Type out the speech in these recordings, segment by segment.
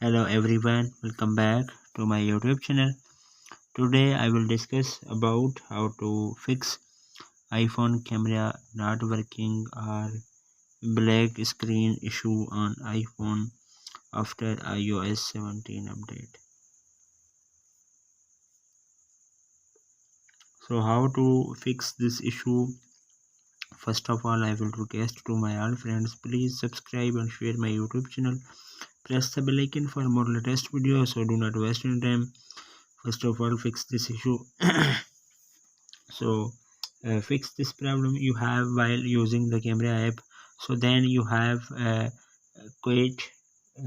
Hello everyone, welcome back to my YouTube channel. Today I will discuss about how to fix iPhone camera not working or black screen issue on iPhone after iOS 17 update. So how to fix this issue? First of all, I will request to my all friends, please subscribe and share my YouTube channel. Press the bell icon for more latest videos, so do not waste any time. First of all, fix this issue. So fix this problem you have while using the camera app. So then you have quit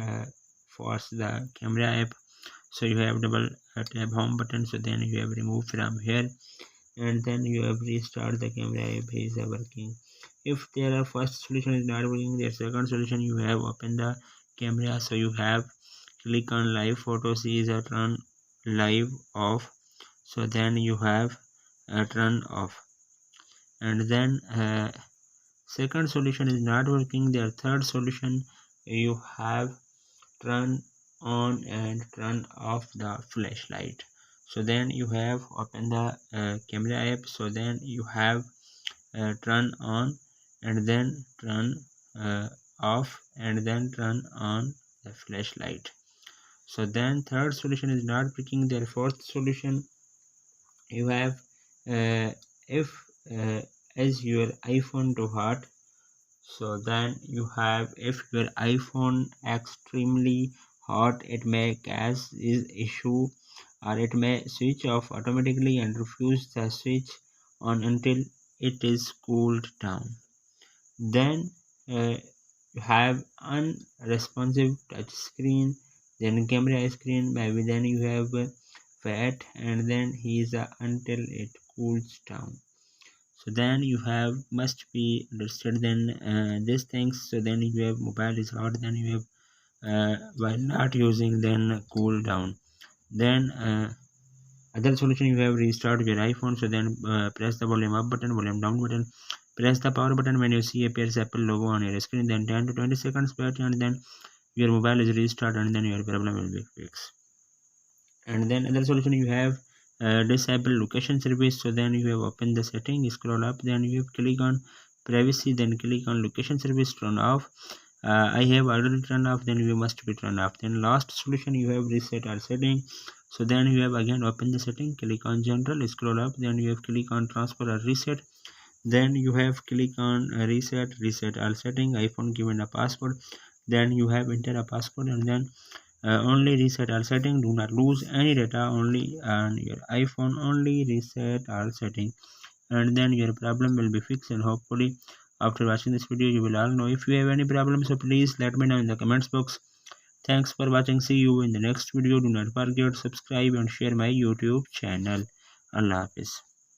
uh, force the camera app. So you have double tap home button, so then you have remove from here, and then you have restart the camera app is working. If their first solution is not working, their second solution, you have open the camera. So you have click on live photos is a turn live off. So then you have turn off, and then second solution is not working. Their third solution, you have turn on and turn off the flashlight. So then you have open the camera app. So then you have turn on and then turn off and then turn on the flashlight. So then third solution is not working. Their fourth solution, you have if as your iPhone too hot. So then you have, if your iPhone extremely hot, it may cause this issue, or it may switch off automatically and refuse the switch on until it is cooled down. Then you have unresponsive touch screen, then camera screen, maybe then you have fat, and then is until it cools down. So then you have must be understood then these things. So then you have mobile is hot, then you have while not using then cool down. Then other solution, you have restart your iPhone. So then press the volume up button, volume down button, press the power button. When you see appears Apple logo on your screen, then 10 to 20 seconds wait, and then your mobile is restart, and then your problem will be fixed. And then other solution, you have disable location service. So then you have open the setting, scroll up, then you have click on privacy, then click on location service, turn off. I have already turned off, then you must be turned off. Then last solution, you have reset our setting. So then you have again open the setting, click on general, scroll up, then you have click on transfer or reset, then you have click on reset all setting, iPhone given a password, then you have enter a password, and then only reset all setting, do not lose any data, only on your iPhone, only reset all setting, and then your problem will be fixed. And hopefully after watching this video you will all know. If you have any problem, so please let me know in the comments box. Thanks for watching, see you in the next video. Do not forget to subscribe and share my YouTube channel. Allah Hafiz.